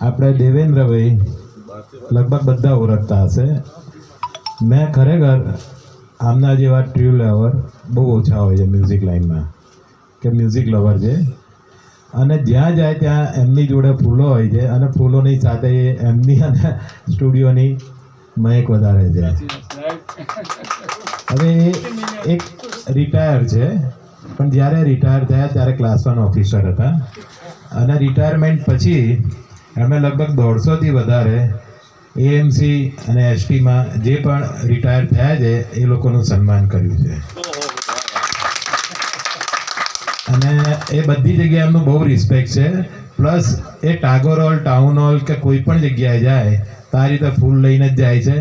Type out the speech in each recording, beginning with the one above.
આપણે દેવેન્દ્રભાઈ લગભગ બધા ઓળખતા હશે. મેં ખરેખર આમના જેવા ટ્રુ લવર બહુ ઓછા હોય છે મ્યુઝિક લાઈનમાં, કે મ્યુઝિક લવર છે, અને જ્યાં જાય ત્યાં એમની જોડે ફૂલો હોય છે, અને ફૂલોની સાથે એમની અને સ્ટુડિયોની મહેક વધારે છે. હવે એક રિટાયર છે, પણ જ્યારે રિટાયર થયા ત્યારે ક્લાસ 1 ઓફિસર હતા, અને રિટાયરમેન્ટ પછી એમણે લગભગ 150થી વધારે એએમસી અને એસટીમાં જે પણ રિટાયર થયા છે એ લોકોનું સન્માન કર્યું છે. અને એ બધી જગ્યાએ એમનું બહુ રિસ્પેક્ટ છે. પ્લસ એ ટાગોર હોલ, ટાઉન હોલ કે કોઈ પણ જગ્યાએ જાય તો આ રીતે ફૂલ લઈને જ જાય છે.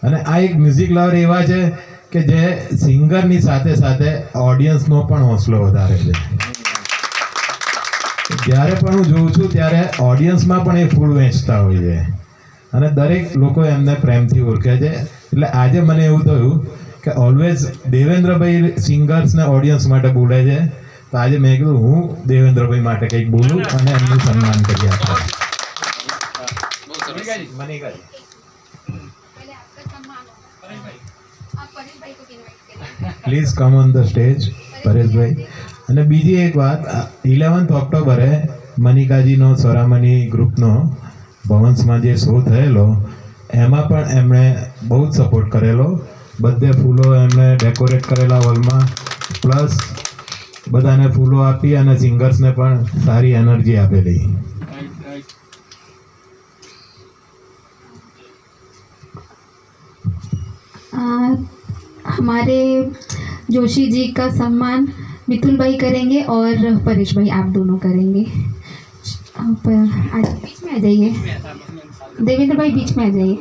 અને આ એક મ્યુઝિક લવર એવા છે કે જે સિંગરની સાથે સાથે ઓડિયન્સનો પણ હોંસલો વધારે છે. જ્યારે પણ હું જોઉં છું ત્યારે ઓડિયન્સમાં પણ એ ફૂલ વેચતા હોય છે, અને દરેક લોકો એમને પ્રેમથી ઓળખે છે. એટલે આજે મને એવું થયું કે ઓલવેઝ દેવેન્દ્રભાઈ સિંગર્સને ઓડિયન્સ માટે બોલે છે, તો આજે મેં કીધું હું દેવેન્દ્રભાઈ માટે કંઈક બોલું અને એમનું સન્માન કરી આપું. Please come on the stage Pareshbhai. અને બીજી એક વાત, 11th ઓક્ટોબરે મનિકાજીનો સ્વરામણી ગ્રુપનો ભવન્સમાં જે શો થયેલો એમાં પણ એમણે બહુ જ સપોર્ટ કરેલો. બધે ફૂલો એમણે ડેકોરેટ કરેલા હોલમાં, પ્લસ બધાને ફૂલો આપી અને સિંગર્સને પણ સારી એનર્જી આપેલી. हमारे जोशी जी का सम्मान मिथुन भाई करेंगे और परेश भाई आप दोनों करेंगे. आप बीच में आ जाइए, देवेंद्र भाई बीच में आ जाइए.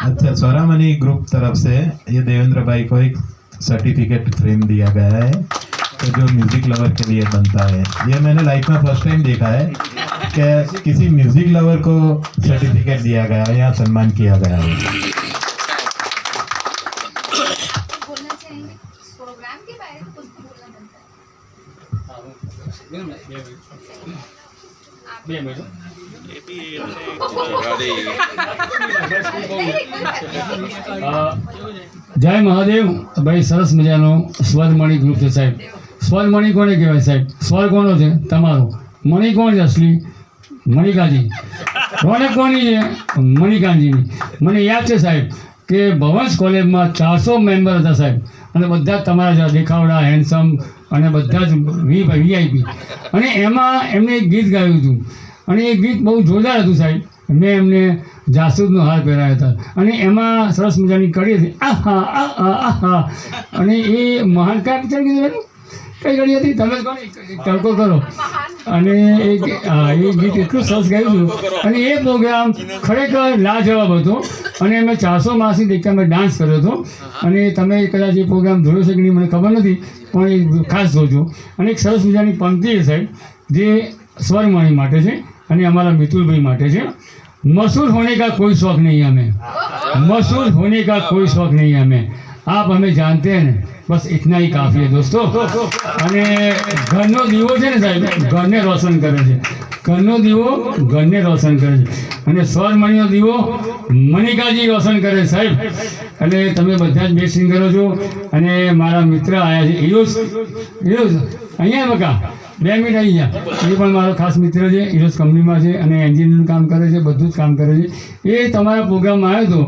अच्छा, स्वरामणि ग्रुप तरफ से ये देवेंद्र भाई को एक सर्टिफिकेट फ्रेम दिया गया है, तो जो म्यूजिक लवर के लिए बनता है. ये मैंने लाइफ में फर्स्ट टाइम देखा है कि किसी म्यूजिक लवर को सर्टिफिकेट दिया गया है, यहाँ सम्मान किया गया है. જય મહાદેવ. ભાઈ સરસ મજાનો સ્વરમણિ ગ્રુપ છે સાહેબ. સ્વરમણિ કોને કહેવાય સાહેબ? સ્વર કોનો છે? તમારો. મણિ કોણ છે અસલી? મણિકાજી. રોનક કોની છે? મણિકાજીની. મને યાદ છે સાહેબ કે ભવન્સ કોલેજમાં 400 મેમ્બર હતા સાહેબ, અને બધા જ તમારા છે, દેખાવડા, હેન્ડસમ અને બધા જ વીઆઈપી. અને એમાં એમને એક ગીત ગાયું હતું, અને એ ગીત બહુ જોરદાર હતું સાહેબ. મેં એમને જાસૂદનો હાર પહેરાવ્યા હતા, અને એમાં સરસ મજાની કડી હતી, આહા આહા આહા. અને એ મહાન કયા પિક્ચર કીધું એનું? કઈ કડી હતી? તમે જ કહો, તડકો કરો. અને એ ગીત એટલું સરસ ગાયું હતું, અને એ પ્રોગ્રામ ખરેખર લાજવાબ હતો. અને અમે 400 માણસની દેખામાં ડાન્સ કર્યો હતો. અને તમે કદાચ એ પ્રોગ્રામ જોયો છે કે નહીં મને ખબર નથી, પણ એ ખાસ જોજો. અને એક સરસ મજાની પંક્તિ છે સાહેબ જે સ્વરમણિ માટે છે અને અમારા મિતુલભાઈ માટે છે. मशहूर होने का कोई शौक नहीं हमें, मशहूर होने का कोई शौक नहीं हमें, आप हमें जानते हैं ना, बस इतना ही काफ़ी है दोस्तों. અને ઘરનો દીવો છે ને સાહેબ, ઘરને રોશન કરે છે. ઘરનો દીવો ઘરને રોશન કરે છે, અને સ્વરમણિનો દીવો મનિકાજી રોશન કરે છે સાહેબ. અને તમે બધા જ બે સિંગરો છો, અને મારા મિત્ર આવ્યા છે હિરોઝ. અહીંયા બકા 2 મિનિટ આવી ગયા. એ પણ મારો ખાસ મિત્ર છે, હિરોઝ કંપનીમાં છે, અને એન્જિનિયરનું કામ કરે છે, બધું જ કામ કરે છે. એ તમારા પ્રોગ્રામમાં આવ્યો હતો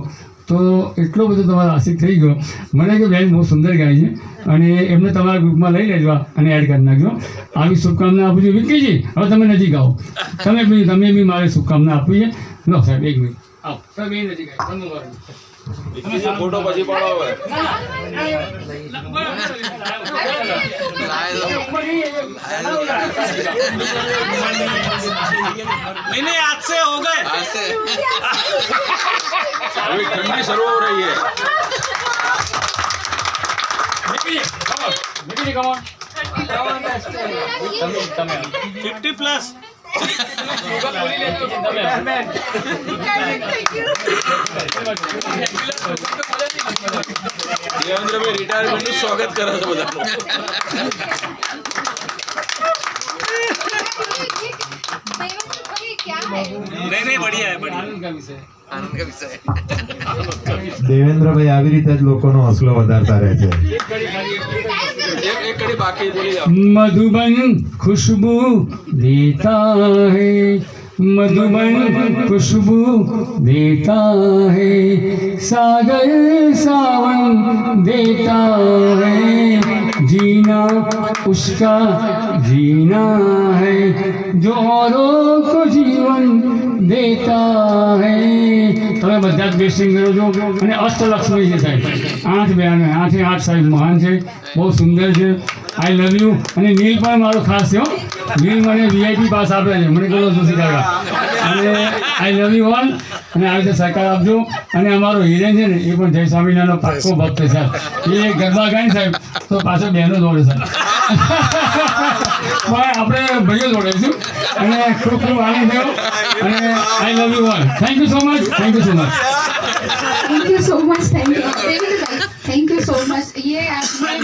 તો એટલો બધો તમારો આશિક થઈ ગયો. મને કે બેન બહુ સુંદર ગાય છે, અને એમને તમારા ગ્રુપમાં લઈ લેજો અને એડ કરી નાખજો. આવી શુભકામના આપું છું. વિક્કીજી, હવે તમે નજીક આવો. તમે બી મારે શુભકામના આપવી છે. લો સાહેબ 1 મિનિટ આવો. તમે બે નજીક આવો. ફોટો પછી પાડો હવે. नहीं आज से हो गए, आज से अभी ठंडी शुरू हो रही है. come on. 50 plus Devendrabhai retirement નું સ્વાગત કરે છે બધા. नहीं बढ़िया है बढ़िया આનંદ કા વિષય દેવેન્દ્રભાઈ આવી રીતે જ લોકોનો હौसलो વધારતા રહે છે. એક કડી બાકી બોલી જાઓ. मधुबन खुशबू देता है, मधुबन खुशबू देता है, सागर सावन देता है, जीना उसका जीना है, जो औरों को जीवन देता है. તમે બધા જ બેસ્ટિંગ કરો છો અને અષ્ટલક્ષ્મી છે સાહેબ, 8 બહેનો 8 8 સાહેબ મહાન છે, બહુ સુંદર છે. આઈ લવ યુ. અને નીલ પણ મારો ખાસ છે હો. નીલ મને VIP પાસ આપે છે, મને કહો જોશી કાકા. અને આઈ લવ યુ ઓલ. અને આવી રીતે સહકાર આપજો. અને અમારો હિરેન છે ને એ પણ જય સ્વામિનારાયણનો પાક્કો ભક્ત છે સાહેબ. એ ગરબા ગાય ને સાહેબ તો પાછળ બહેનો દોડે સાહેબ. પણ આપણે ભાઈઓ દોડાઈશું. અને ખૂબ ખૂબ આનંદ થયો. અને I love you all. Thank you so much. Thank you so much. Thank you so much. Thank you Devendra bhai, thank you so much. ये आपने